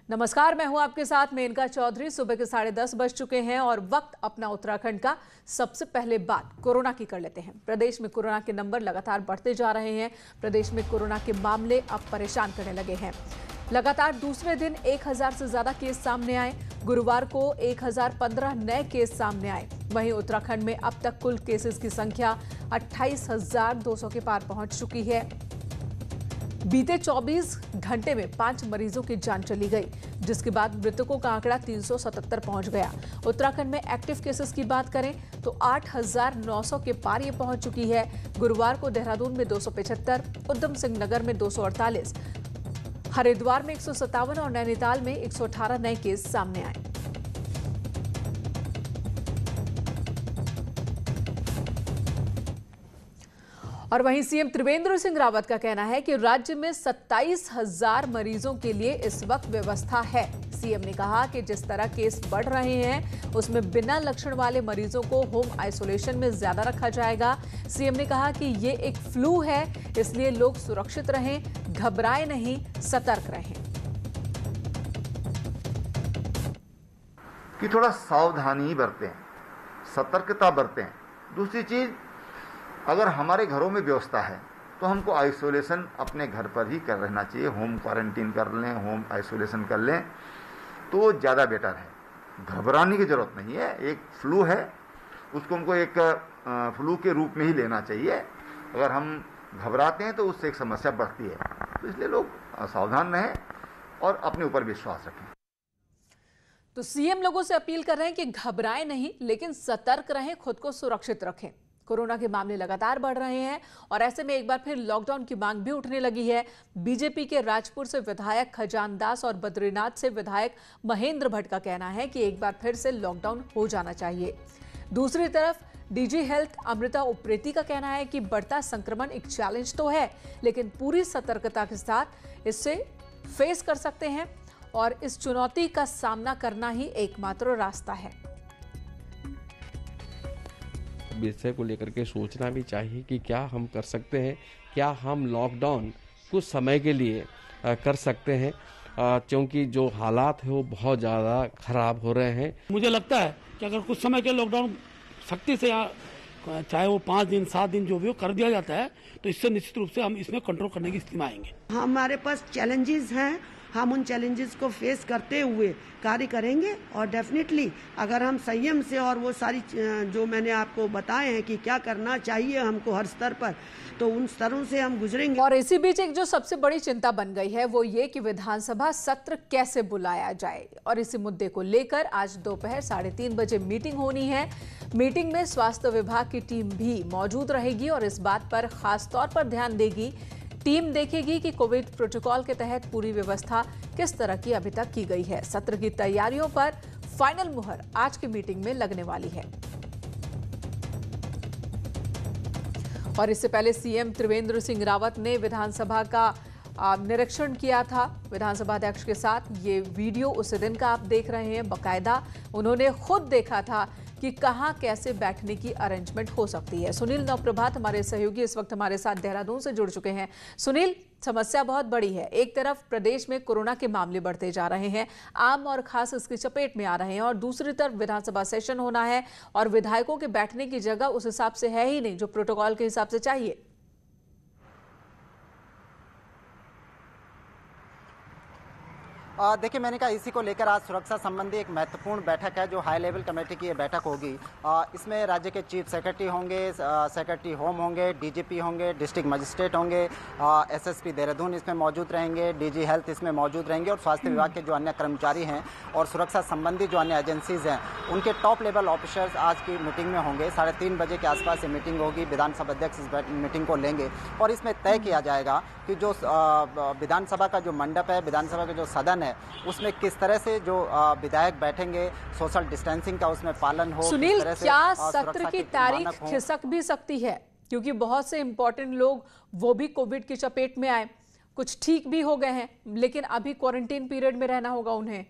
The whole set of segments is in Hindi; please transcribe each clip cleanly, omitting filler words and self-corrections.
नमस्कार, मैं हूं आपके साथ मेनका चौधरी। सुबह के 10:30 बज चुके हैं और वक्त अपना उत्तराखंड का। सबसे पहले बात कोरोना की कर लेते हैं। प्रदेश में कोरोना के नंबर लगातार बढ़ते जा रहे हैं। प्रदेश में कोरोना के मामले अब परेशान करने लगे हैं। लगातार दूसरे दिन 1000 से ज्यादा केस सामने आए। गुरुवार को 1015 नए केस सामने आए। वहीं उत्तराखंड में अब तक कुल केसेस की संख्या 28,200 के पार पहुंच चुकी है। बीते 24 घंटे में 5 मरीजों की जान चली गई, जिसके बाद मृतकों का आंकड़ा 377 पहुंच गया। उत्तराखंड में एक्टिव केसेस की बात करें तो 8,900 के पार ये पहुंच चुकी है। गुरुवार को देहरादून में 275, उधम सिंह नगर में 248, हरिद्वार में 157 और नैनीताल में 118 नए केस सामने आए। और वहीं सीएम त्रिवेंद्र सिंह रावत का कहना है कि राज्य में 27,000 मरीजों के लिए इस वक्त व्यवस्था है। सीएम ने कहा कि जिस तरह केस बढ़ रहे हैं उसमें बिना लक्षण वाले मरीजों को होम आइसोलेशन में ज्यादा रखा जाएगा। सीएम ने कहा कि ये एक फ्लू है, इसलिए लोग सुरक्षित रहें, घबराएं नहीं, सतर्क रहें। कि थोड़ा सावधानी बरतें, सतर्कता बरतें। दूसरी चीज, अगर हमारे घरों में व्यवस्था है तो हमको आइसोलेशन अपने घर पर ही कर रहना चाहिए। होम क्वारंटीन कर लें, होम आइसोलेशन कर लें तो ज़्यादा बेटर है। घबराने की ज़रूरत नहीं है। एक फ्लू है, उसको हमको एक फ्लू के रूप में ही लेना चाहिए। अगर हम घबराते हैं तो उससे एक समस्या बढ़ती है। तो इसलिए लोग सावधान रहें और अपने ऊपर विश्वास रखें। तो सीएम लोगों से अपील कर रहे हैं कि घबराएं नहीं, लेकिन सतर्क रहें, खुद को सुरक्षित रखें। कोरोना के मामले लगातार बढ़ रहे हैं और ऐसे में एक बार फिर लॉकडाउन की मांग भी उठने लगी है। बीजेपी के राजपुर से विधायक खजान दास और बद्रीनाथ से विधायक महेंद्र भट्ट का कहना है कि एक बार फिर से लॉकडाउन हो जाना चाहिए। दूसरी तरफ डीजी हेल्थ अमृता उप्रेती का कहना है कि बढ़ता संक्रमण एक चैलेंज तो है, लेकिन पूरी सतर्कता के साथ इससे फेस कर सकते हैं और इस चुनौती का सामना करना ही एकमात्र रास्ता है। विषय को लेकर के सोचना भी चाहिए कि क्या हम कर सकते हैं, क्या हम लॉकडाउन कुछ समय के लिए कर सकते हैं, क्योंकि जो हालात है वो बहुत ज़्यादा खराब हो रहे हैं। मुझे लगता है कि अगर कुछ समय के लॉकडाउन सख्ती से, चाहे वो 5 दिन 7 दिन जो भी हो कर दिया जाता है, तो इससे निश्चित रूप से हम इसमें कंट्रोल करने की स्थिति में आएंगे। हमारे पास चैलेंजेस हैं, हम उन चैलेंजेस को फेस करते हुए कार्य करेंगे और डेफिनेटली अगर हम संयम से और वो सारी जो मैंने आपको बताए हैं कि क्या करना चाहिए हमको हर स्तर पर, तो उन स्तरों से हम गुजरेंगे। और इसी बीच एक जो सबसे बड़ी चिंता बन गई है वो ये कि विधानसभा सत्र कैसे बुलाया जाए, और इसी मुद्दे को लेकर आज दोपहर 3:30 बजे मीटिंग होनी है। मीटिंग में स्वास्थ्य विभाग की टीम भी मौजूद रहेगी और इस बात पर खास तौर पर ध्यान देगी। टीम देखेगी कि कोविड प्रोटोकॉल के तहत पूरी व्यवस्था किस तरह की अभी तक की गई है। सत्र की तैयारियों पर फाइनल मुहर आज की मीटिंग में लगने वाली है। और इससे पहले सीएम त्रिवेंद्र सिंह रावत ने विधानसभा का निरीक्षण किया था विधानसभा अध्यक्ष के साथ। ये वीडियो उसी दिन का आप देख रहे हैं। बाकायदा उन्होंने खुद देखा था कि कहां कैसे बैठने की अरेंजमेंट हो सकती है। सुनील नवप्रभात हमारे सहयोगी इस वक्त हमारे साथ देहरादून से जुड़ चुके हैं। सुनील, समस्या बहुत बड़ी है। एक तरफ प्रदेश में कोरोना के मामले बढ़ते जा रहे हैं, आम और खास इसकी चपेट में आ रहे हैं, और दूसरी तरफ विधानसभा सेशन होना है और विधायकों के बैठने की जगह उस हिसाब से है ही नहीं जो प्रोटोकॉल के हिसाब से चाहिए। देखिए, मैंने कहा इसी को लेकर आज सुरक्षा संबंधी एक महत्वपूर्ण बैठक है जो हाई लेवल कमेटी की ये बैठक होगी। इसमें राज्य के चीफ सेक्रेटरी होंगे, सेक्रेटरी होम होंगे, डीजीपी होंगे, डिस्ट्रिक्ट मजिस्ट्रेट होंगे, एसएसपी देहरादून इसमें मौजूद रहेंगे, डीजी हेल्थ इसमें मौजूद रहेंगे और स्वास्थ्य विभाग के जो अन्य कर्मचारी हैं और सुरक्षा संबंधी जो अन्य एजेंसीज हैं उनके टॉप लेवल ऑफिसर्स आज की मीटिंग में होंगे। 3:30 बजे के आसपास ये मीटिंग होगी। विधानसभा अध्यक्ष इस मीटिंग को लेंगे और इसमें तय किया जाएगा कि जो विधानसभा का जो मंडप है, विधानसभा का जो सदन है, उसमें किस तरह से जो विधायक बैठेंगे, सोशल डिस्टेंसिंग का उसमें पालन हो। सुनील, क्या सत्र की तारीख खिसक भी सकती है? क्योंकि बहुत से इंपॉर्टेंट लोग वो भी कोविड की चपेट में आए, कुछ ठीक भी हो गए हैं, लेकिन अभी क्वारंटीन पीरियड में रहना होगा उन्हें।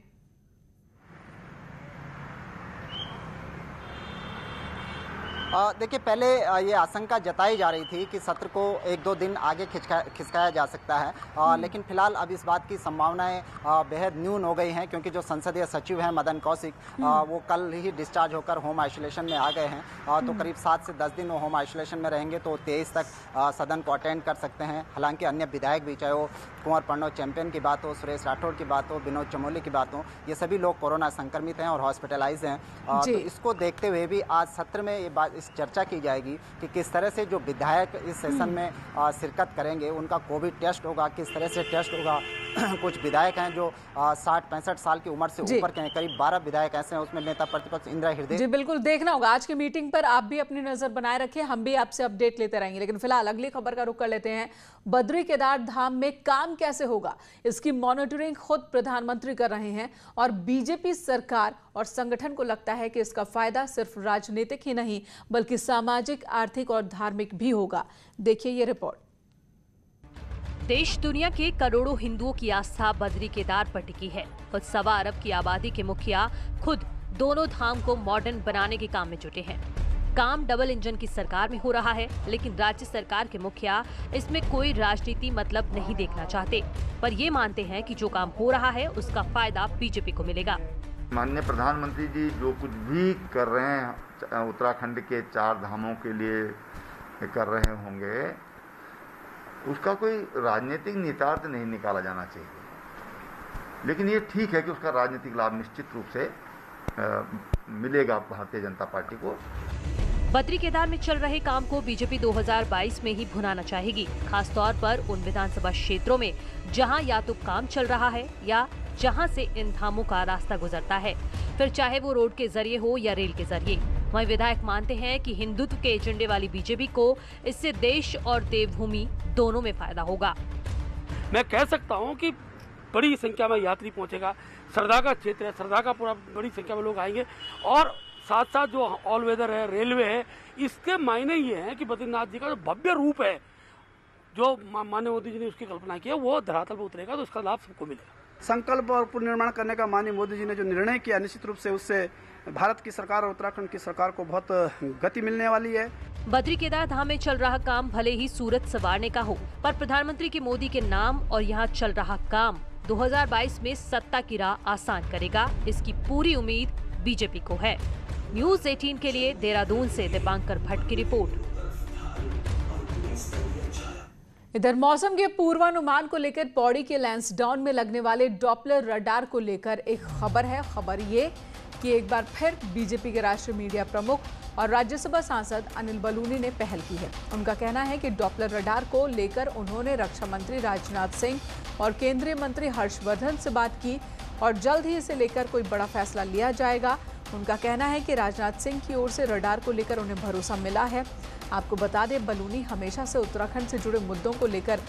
देखिए, पहले ये आशंका जताई जा रही थी कि सत्र को 1-2 दिन आगे खिसकाया जा सकता है, लेकिन फिलहाल अब इस बात की संभावनाएं बेहद न्यून हो गई हैं, क्योंकि जो संसदीय सचिव हैं मदन कौशिक, वो कल ही डिस्चार्ज होकर होम आइसोलेशन में आ गए हैं। तो करीब 7 से 10 दिन वो होम आइसोलेशन में रहेंगे, तो 23 तक सदन को अटेंड कर सकते हैं। हालांकि अन्य विधायक भी, चाहे वो कुंवर प्रणव चैंपियन की बात हो, सुरेश राठौड़ की बात हो, विनोद चमोली की बात हो, ये सभी लोग कोरोना संक्रमित हैं और हॉस्पिटलाइज हैं। तो इसको देखते हुए भी आज सत्र में ये बात इस चर्चा की जाएगी कि किस तरह से जो विधायक इस सेशन में शिरकत करेंगे उनका कोविड टेस्ट होगा, किस तरह से टेस्ट होगा। कुछ विधायक हैं जो 60-65 साल की उम्र से ऊपर के हैं, करीब 12 विधायक ऐसे हैं, उसमें नेता प्रतिपक्ष इंदिरा हृदय। जी बिल्कुल, देखना होगा आज की मीटिंग पर। आप भी अपनी नजर बनाए रखिए, हम भी आपसे अपडेट लेते रहेंगे। लेकिन फिलहाल अगली खबर का रुख कर लेते हैं। बद्री केदार धाम में काम कैसे होगा, इसकी मॉनिटरिंग खुद प्रधानमंत्री कर रहे हैं और बीजेपी सरकार और संगठन को लगता है कि इसका फायदा सिर्फ राजनीतिक ही नहीं बल्कि सामाजिक, आर्थिक और धार्मिक भी होगा। देखिए ये रिपोर्ट। देश दुनिया के करोड़ों हिंदुओं की आस्था बद्री केदार पर टिकी है। खुद 1.25 अरब की आबादी के मुखिया खुद दोनों धाम को मॉडर्न बनाने के काम में जुटे हैं। काम डबल इंजन की सरकार में हो रहा है, लेकिन राज्य सरकार के मुखिया इसमें कोई राजनीति मतलब नहीं देखना चाहते, पर ये मानते हैं कि जो काम हो रहा है उसका फायदा बीजेपी को मिलेगा। माननीय प्रधानमंत्री जी जो कुछ भी कर रहे हैं उत्तराखंड के 4 धामों के लिए कर रहे होंगे, उसका कोई राजनीतिक निहितार्थ नहीं निकाला जाना चाहिए। लेकिन ये ठीक है कि उसका राजनीतिक लाभ निश्चित रूप से मिलेगा भारतीय जनता पार्टी को। बद्री केदार में चल रहे काम को बीजेपी 2022 में ही भुनाना चाहेगी, खासतौर पर उन विधानसभा क्षेत्रों में जहां या तो काम चल रहा है या जहां से इन धामों का रास्ता गुजरता है, फिर चाहे वो रोड के जरिए हो या रेल के जरिए। वहीं विधायक मानते हैं कि हिंदुत्व के एजेंडे वाली बीजेपी को इससे देश और देवभूमि दोनों में फायदा होगा। मैं कह सकता हूं कि बड़ी संख्या में यात्री पहुंचेगा। श्रद्धा का क्षेत्र है, श्रद्धा का पूरा बड़ी संख्या में लोग आएंगे और साथ साथ जो ऑल वेदर है, रेलवे है, इसके मायने ये हैं कि बद्रीनाथ जी का जो भव्य रूप है, जो माननीय मोदी जी ने उसकी कल्पना की है, वो धरातल पर उतरेगा, तो इसका लाभ सबको मिलेगा। संकल्प और पुनर्निर्माण करने का माननीय मोदी जी ने जो निर्णय किया, निश्चित रूप से उससे भारत की सरकार और उत्तराखंड की सरकार को बहुत गति मिलने वाली है। बद्री केदार धाम में चल रहा काम भले ही सूरत संवारने का हो, पर प्रधानमंत्री के मोदी के नाम और यहाँ चल रहा काम 2022 में सत्ता की राह आसान करेगा, इसकी पूरी उम्मीद बीजेपी को है। न्यूज़ 18 के लिए देहरादून से दीपांकर भट्ट की रिपोर्ट। इधर मौसम के पूर्वानुमान को लेकर पौड़ी के लैंसडाउन में लगने वाले डॉपलर रडार को लेकर एक खबर है। खबर ये कि एक बार फिर बीजेपी के राष्ट्रीय मीडिया प्रमुख और राज्यसभा सांसद अनिल बलूनी ने पहल की है। उनका कहना है कि डॉपलर रडार को लेकर उन्होंने रक्षा मंत्री राजनाथ सिंह और केंद्रीय मंत्री हर्षवर्धन से बात की और जल्द ही इसे लेकर कोई बड़ा फैसला लिया जाएगा। उनका कहना है कि राजनाथ सिंह की ओर से रडार को लेकर उन्हें भरोसा मिला है। आपको बता दें, बलूनी हमेशा से उत्तराखंड से जुड़े मुद्दों को लेकर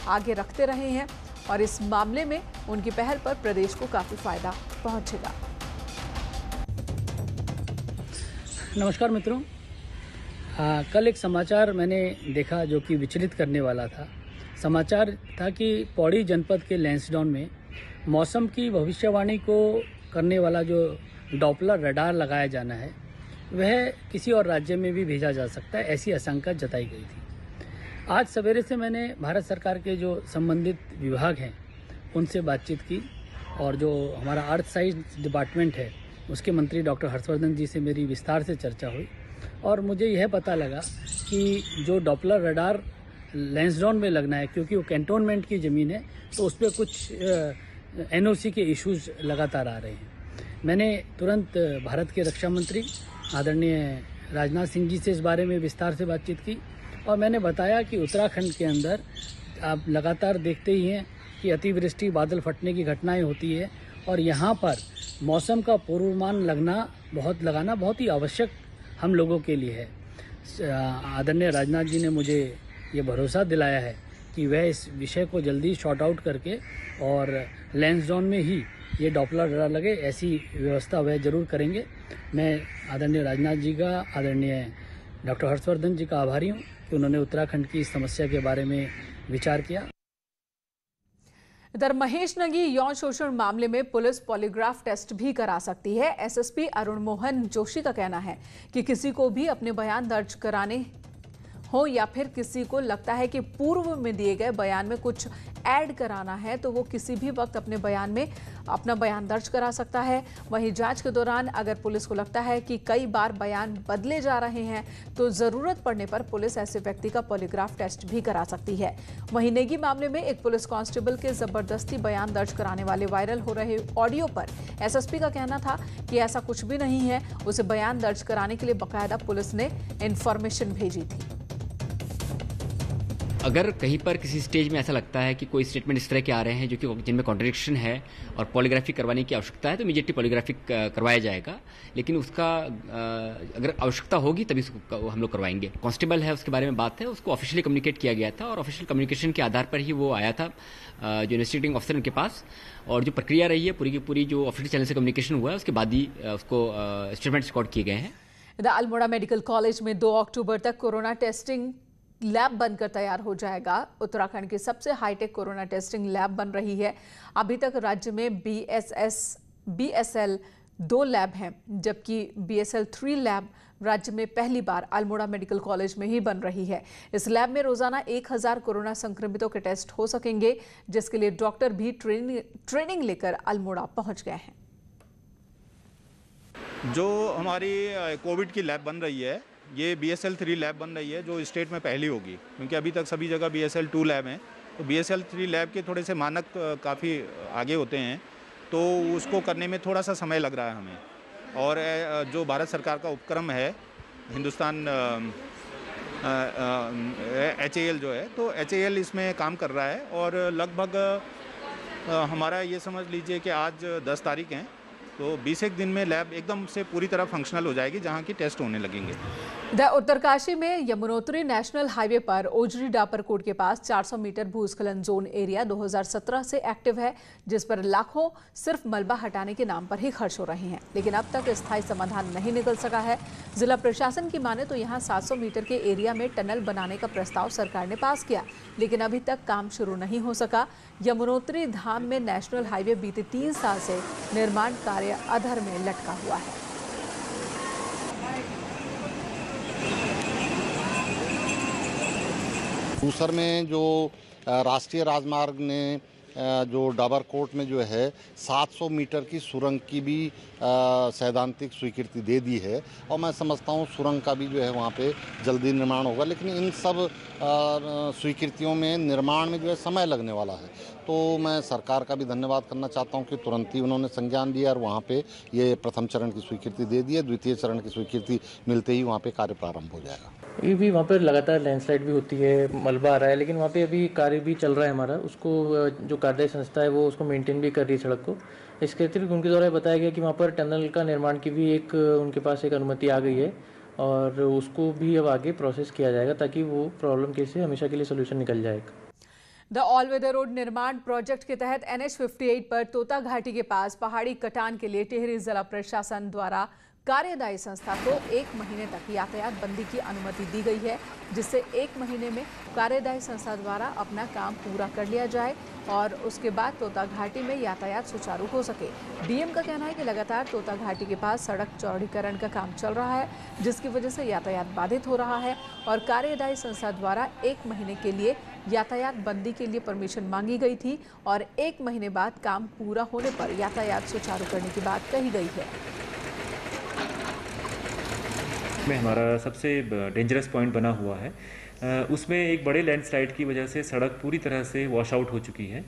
आगे रखते रहे हैं और इस मामले में उनकी पहल पर प्रदेश को काफी फायदा पहुंचेगा। नमस्कार मित्रों, कल एक समाचार मैंने देखा जो कि विचलित करने वाला था। समाचार था कि पौड़ी जनपद के लैंसडाउन में मौसम की भविष्यवाणी को करने वाला जो डॉपलर रडार लगाया जाना है वह किसी और राज्य में भी भेजा जा सकता है, ऐसी आशंका जताई गई थी। आज सवेरे से मैंने भारत सरकार के जो संबंधित विभाग हैं उनसे बातचीत की और जो हमारा अर्थ साइंस डिपार्टमेंट है उसके मंत्री डॉक्टर हर्षवर्धन जी से मेरी विस्तार से चर्चा हुई और मुझे यह पता लगा कि जो डॉपलर रडार लैंसडाउन में लगना है, क्योंकि वो कैंटोनमेंट की ज़मीन है, तो उस पर कुछ एनओसी के इश्यूज लगातार आ रहे हैं। मैंने तुरंत भारत के रक्षा मंत्री आदरणीय राजनाथ सिंह जी से इस बारे में विस्तार से बातचीत की और मैंने बताया कि उत्तराखंड के अंदर आप लगातार देखते ही हैं कि अतिवृष्टि, बादल फटने की घटनाएं होती है और यहाँ पर मौसम का पूर्वानुमान लगाना बहुत ही आवश्यक हम लोगों के लिए है। आदरणीय राजनाथ जी ने मुझे ये भरोसा दिलाया है कि वह इस विषय को जल्दी शॉर्ट आउट करके और लैंसडाउन में ही ये डॉपलर रडार लगे, ऐसी व्यवस्था वह जरूर करेंगे। मैं आदरणीय राजनाथ जी का, आदरणीय डॉक्टर हर्षवर्धन जी का आभारी हूँ कि उन्होंने उत्तराखंड की इस समस्या के बारे में विचार किया। इधर महेश नगी यौन शोषण मामले में पुलिस पॉलीग्राफ टेस्ट भी करा सकती है। एसएसपी अरुण मोहन जोशी का कहना है कि किसी को भी अपने बयान दर्ज कराने हो या फिर किसी को लगता है कि पूर्व में दिए गए बयान में कुछ ऐड कराना है तो वो किसी भी वक्त अपने बयान में अपना बयान दर्ज करा सकता है। वहीं जांच के दौरान अगर पुलिस को लगता है कि कई बार बयान बदले जा रहे हैं तो जरूरत पड़ने पर पुलिस ऐसे व्यक्ति का पॉलीग्राफ टेस्ट भी करा सकती है। वहीं नेगी मामले में एक पुलिस कांस्टेबल के जबरदस्ती बयान दर्ज कराने वाले वायरल हो रहे ऑडियो पर एसएसपी का कहना था कि ऐसा कुछ भी नहीं है, उसे बयान दर्ज कराने के लिए बाकायदा पुलिस ने इंफॉर्मेशन भेजी थी। अगर कहीं पर किसी स्टेज में ऐसा लगता है कि कोई स्टेटमेंट इस तरह के आ रहे हैं जो कि जिनमें कॉन्ट्रडिक्शन है और पॉलीग्राफी करवाने की आवश्यकता है तो इमीडिएटली पॉलीग्राफी करवाया जाएगा, लेकिन उसका अगर आवश्यकता होगी तभी उसको हम लोग करवाएंगे। कांस्टेबल है उसके बारे में बात है, उसको ऑफिशियली कम्युनिकेट किया गया था और ऑफिशियल कम्युनिकेशन के आधार पर ही वो आया था जो इन्वेस्टिगेटिंग ऑफिसर उनके पास, और जो प्रक्रिया रही है पूरी की पूरी जो ऑफिशियल चैनल से कम्युनिकेशन हुआ है उसके बाद ही उसको स्टेटमेंट रिकॉर्ड किए गए हैं। इधर अल्मोड़ा मेडिकल कॉलेज में 2 अक्टूबर तक कोरोना टेस्टिंग लैब बनकर तैयार हो जाएगा। उत्तराखंड की सबसे हाईटेक कोरोना टेस्टिंग लैब बन रही है। अभी तक राज्य में BSL 2 लैब हैं, जबकि BSL 3 लैब राज्य में पहली बार अल्मोड़ा मेडिकल कॉलेज में ही बन रही है। इस लैब में रोजाना 1000 कोरोना संक्रमितों के टेस्ट हो सकेंगे, जिसके लिए डॉक्टर भी ट्रेनिंग लेकर अल्मोड़ा पहुंच गए हैं। जो हमारी कोविड की लैब बन रही है ये BSL 3 लैब बन रही है, जो स्टेट में पहली होगी, क्योंकि अभी तक सभी जगह BSL 2 लैब हैं। तो BSL 3 लैब के थोड़े से मानक काफ़ी आगे होते हैं, तो उसको करने में थोड़ा सा समय लग रहा है हमें। और जो भारत सरकार का उपक्रम है हिंदुस्तान HAL जो है, तो HAL इसमें काम कर रहा है और लगभग हमारा ये समझ लीजिए कि आज 10 तारीख हैं, तो 20 दिन में लैब एकदम से पूरी तरह फंक्शनल हो जाएगी, जहां की टेस्ट होने लगेंगे। उत्तरकाशी में यमुनोत्री नेशनल हाईवे पर ओजरी डापरकोट के पास 400 मीटर भूस्खलन जोन एरिया 2017 से एक्टिव है, जिस पर लाखों सिर्फ मलबा हटाने के नाम पर ही खर्च हो रहे हैं, लेकिन अब तक स्थायी समाधान नहीं निकल सका है। जिला प्रशासन की माने तो यहाँ 700 मीटर के एरिया में टनल बनाने का प्रस्ताव सरकार ने पास किया, लेकिन अभी तक काम शुरू नहीं हो सका। यमुनोत्री धाम में नेशनल हाईवे बीते 3 साल से निर्माण कार्य अधर में लटका हुआ है। दूसर में जो राष्ट्रीय राजमार्ग ने जो डाबरकोट में जो है 700 मीटर की सुरंग की भी सैद्धांतिक स्वीकृति दे दी है, और मैं समझता हूँ सुरंग का भी जो है वहाँ पे जल्दी निर्माण होगा, लेकिन इन सब स्वीकृतियों में निर्माण में जो है समय लगने वाला है। तो मैं सरकार का भी धन्यवाद करना चाहता हूँ कि तुरंत ही उन्होंने संज्ञान लिया और वहाँ पे ये प्रथम चरण की स्वीकृति दे दी है। द्वितीय चरण की स्वीकृति मिलते ही वहाँ पे कार्य प्रारंभ हो जाएगा। ये भी वहाँ पर लगातार लैंडस्लाइड भी होती है, मलबा आ रहा है, लेकिन वहाँ पे अभी कार्य भी चल रहा है हमारा। उसको जो कार्यदायी संस्था है वो उसको मेंटेन भी कर रही है सड़क को। इसके अतिरिक्त उनके द्वारा बताया गया कि वहाँ पर टनल का निर्माण की भी एक उनके पास एक अनुमति आ गई है और उसको भी अब आगे प्रोसेस किया जाएगा ताकि वो प्रॉब्लम के से हमेशा के लिए सोल्यूशन निकल जाएगा। द ऑल वेदर रोड निर्माण प्रोजेक्ट के तहत NH58 पर तोता घाटी के पास पहाड़ी कटान के लिए टिहरी जिला प्रशासन द्वारा कार्यदायी संस्था को 1 महीने तक यातायात बंदी की अनुमति दी गई है, जिससे 1 महीने में कार्यदायी संस्था द्वारा अपना काम पूरा कर लिया जाए और उसके बाद तोता घाटी में यातायात सुचारू हो सके। डीएम का कहना है कि लगातार तोता घाटी के पास सड़क चौड़ीकरण का काम चल रहा है, जिसकी वजह से यातायात बाधित हो रहा है और कार्यदायी संस्था द्वारा 1 महीने के लिए यातायात बंदी के लिए परमिशन मांगी गई थी और 1 महीने बाद काम पूरा होने पर यातायात सुचारू करने की बात कही गई है। में हमारा सबसे डेंजरस पॉइंट बना हुआ है, उसमें एक बड़े लैंडस्लाइड की वजह से सड़क पूरी तरह से वॉश आउट हो चुकी है।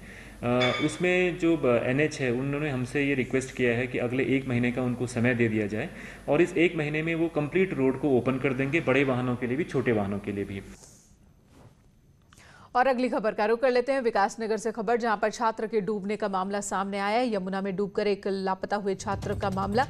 उसमें जो NH है उन्होंने हमसे ये रिक्वेस्ट किया है कि अगले 1 महीने का उनको समय दे दिया जाए और इस 1 महीने में वो कंप्लीट रोड को ओपन कर देंगे, बड़े वाहनों के लिए भी, छोटे वाहनों के लिए भी। और अगली खबर का रुख कर लेते हैं विकासनगर से खबर, जहां पर छात्र के डूबने का मामला सामने आया है। यमुना में डूबकर एक लापता हुए छात्र का मामला।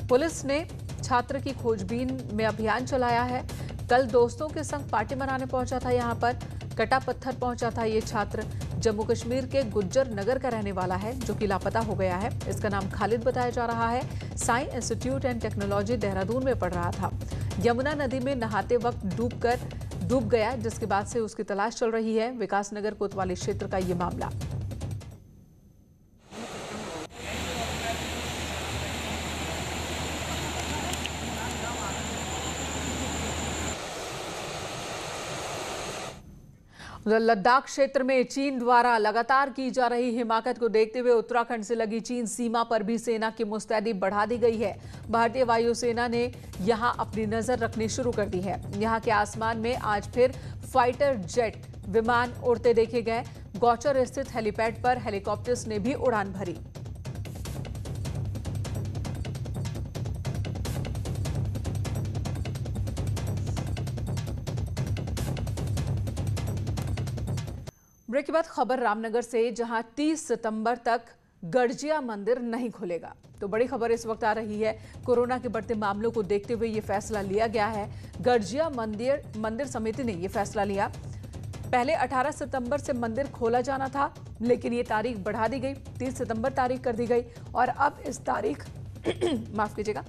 पुलिस ने छात्र की खोजबीन में अभियान चलाया है। कल दोस्तों के संग पार्टी मनाने पहुंचा था, यहां पर कटा पत्थर पहुंचा था ये छात्र। जम्मू कश्मीर के गुज्जर नगर का रहने वाला है, जो कि लापता हो गया है। इसका नाम खालिद बताया जा रहा है। Sai institute and technology Dehradun में पढ़ रहा था। यमुना नदी में नहाते वक्त डूब गया, जिसके बाद से उसकी तलाश चल रही है। विकासनगर कोतवाली क्षेत्र का ये मामला। उधर लद्दाख क्षेत्र में चीन द्वारा लगातार की जा रही हिमाकत को देखते हुए उत्तराखंड से लगी चीन सीमा पर भी सेना की मुस्तैदी बढ़ा दी गई है। भारतीय वायुसेना ने यहां अपनी नजर रखनी शुरू कर दी है। यहां के आसमान में आज फिर फाइटर जेट विमान उड़ते देखे गए। गौचर स्थित हेलीपैड पर हेलीकॉप्टर्स ने भी उड़ान भरी। ब्रेक के बाद खबर रामनगर से, जहां 30 सितंबर तक गड़जिया मंदिर नहीं खुलेगा। तो बड़ी खबर इस वक्त आ रही है, कोरोना के बढ़ते मामलों को देखते हुए ये फैसला लिया गया है। गड़जिया मंदिर समिति ने ये फैसला लिया। पहले 18 सितंबर से मंदिर खोला जाना था, लेकिन ये तारीख बढ़ा दी गई, 30 सितंबर तारीख कर दी गई और अब इस तारीख माफ कीजिएगा,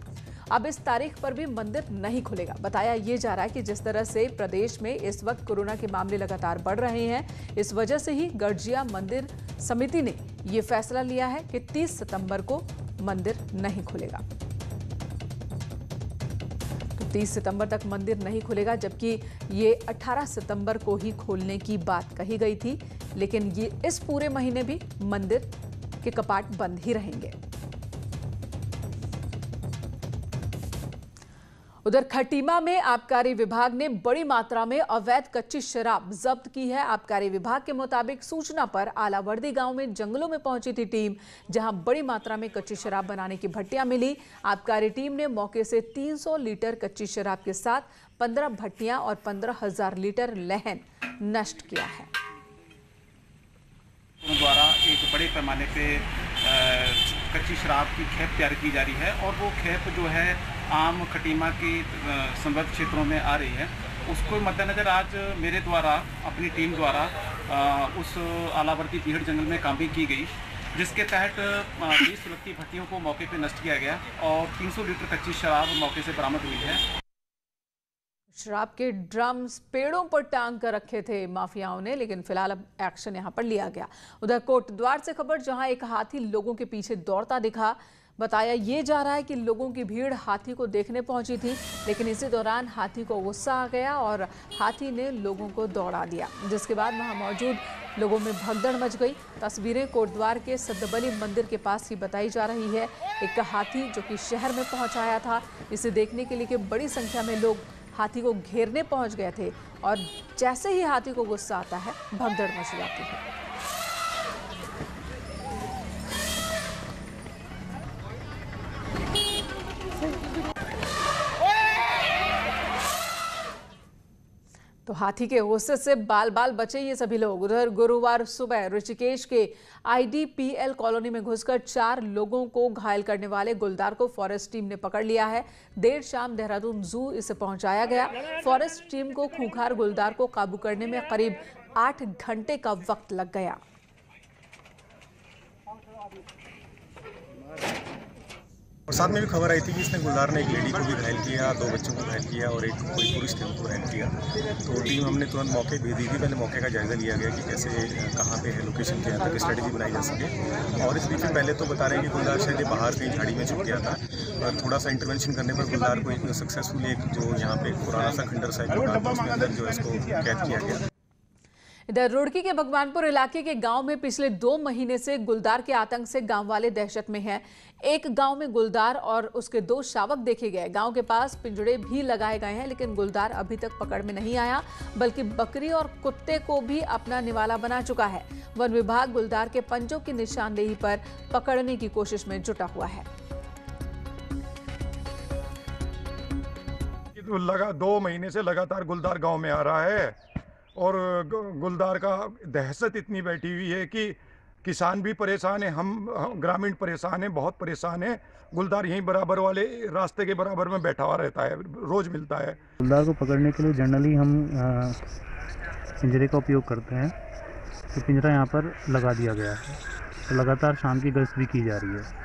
अब इस तारीख पर भी मंदिर नहीं खुलेगा। बताया ये जा रहा है कि जिस तरह से प्रदेश में इस वक्त कोरोना के मामले लगातार बढ़ रहे हैं, इस वजह से ही गड़जिया मंदिर समिति ने ये फैसला लिया है कि 30 सितंबर को मंदिर नहीं खुलेगा। तो 30 सितंबर तक मंदिर नहीं खुलेगा, जबकि ये 18 सितंबर को ही खोलने की बात कही गई थी, लेकिन ये इस पूरे महीने भी मंदिर के कपाट बंद ही रहेंगे। उधर खटीमा में आबकारी विभाग ने बड़ी मात्रा में अवैध कच्ची शराब जब्त की है। आबकारी विभाग के मुताबिक सूचना पर आलावर्दी गांव में जंगलों में पहुंची थी टीम, जहां बड़ी मात्रा में कच्ची शराब बनाने की भट्टियां मिली। आबकारी टीम ने मौके से 300 लीटर कच्ची शराब के साथ 15 भट्टियां और 15,000 लीटर लहन नष्ट किया है। द्वारा एक बड़े पैमाने पे कच्ची शराब की खेप तैयार की जा रही है और वो खेप जो है आम खटीमा की संबद्ध क्षेत्रों में आ रही है। उसको मद्देनजर आज मेरे द्वारा अपनी टीम द्वारा उस आलावर्दी पीहड़ जंगल में काम्बिंग की गई, जिसके तहत 20 सुलगती भट्टियों को मौके पर नष्ट किया गया और 300 लीटर कच्ची शराब मौके से बरामद हुई है। शराब के ड्रम्स पेड़ों पर टांग कर रखे थे माफियाओं ने, लेकिन फिलहाल अब एक्शन यहां पर लिया गया। उधर कोटद्वार से खबर, जहां एक हाथी लोगों के पीछे दौड़ता दिखा। बताया ये जा रहा है कि लोगों की भीड़ हाथी को देखने पहुंची थी, लेकिन इसी दौरान हाथी को गुस्सा आ गया और हाथी ने लोगों को दौड़ा दिया, जिसके बाद वहां मौजूद लोगों में भगदड़ मच गई। तस्वीरें कोटद्वार के सद्दबली मंदिर के पास की बताई जा रही है। एक हाथी जो कि शहर में पहुंचाया था, इसे देखने के लिए कि बड़ी संख्या में लोग हाथी को घेरने पहुंच गए थे और जैसे ही हाथी को गुस्सा आता है, भगदड़ मच जाती है। तो हाथी के गुस्से से बाल बाल बचे ये सभी लोग। उधर गुरुवार सुबह ऋषिकेश के IDPL कॉलोनी में घुसकर 4 लोगों को घायल करने वाले गुलदार को फॉरेस्ट टीम ने पकड़ लिया है। देर शाम देहरादून जू इसे पहुंचाया गया। फॉरेस्ट टीम को खूंखार गुलदार को काबू करने में करीब 8 घंटे का वक्त लग गया। और साथ में भी खबर आई थी कि इसने गुलदार ने एक लेडी को भी घायल किया, 2 बच्चों को घायल किया और एक कोई पुरुष थे उनको घायल किया। तो टीम हमने तुरंत मौके भेज दी थी। पहले मौके का जायजा लिया गया कि कैसे कहाँ पे है लोकेशन, क्या तक स्ट्रेटेजी बनाई जा सके। और इस बीच में पहले तो बता रहे हैं कि गुलदार शायद बाहर कहीं झाड़ी में छुप गया था और थोड़ा सा इंटरवेंशन करने पर गुलदार को एक सक्सेसफुली एक जो यहाँ पे पुराना सा खंडर साइड बना था उसके अंदर जो इसको कैद किया गया। इधर रुड़की के भगवानपुर इलाके के गांव में पिछले 2 महीने से गुलदार के आतंक से गांव वाले दहशत में हैं। एक गांव में गुलदार और उसके 2 शावक देखे गए। गांव के पास पिंजड़े भी लगाए गए हैं, लेकिन गुलदार अभी तक पकड़ में नहीं आया, बल्कि बकरी और कुत्ते को भी अपना निवाला बना चुका है। वन विभाग गुलदार के पंजों की निशानदेही पर पकड़ने की कोशिश में जुटा हुआ है। 2 महीने से लगातार गुलदार गांव में आ रहा है और गुलदार का दहशत इतनी बैठी हुई है कि किसान भी परेशान है, हम ग्रामीण परेशान हैं, बहुत परेशान है। गुलदार यहीं बराबर वाले रास्ते के बराबर में बैठा हुआ रहता है, रोज मिलता है। गुलदार को पकड़ने के लिए जनरली हम पिंजरे का उपयोग करते हैं। तो पिंजरा यहाँ पर लगा दिया गया है, तो लगातार शाम की गश्त भी की जा रही है।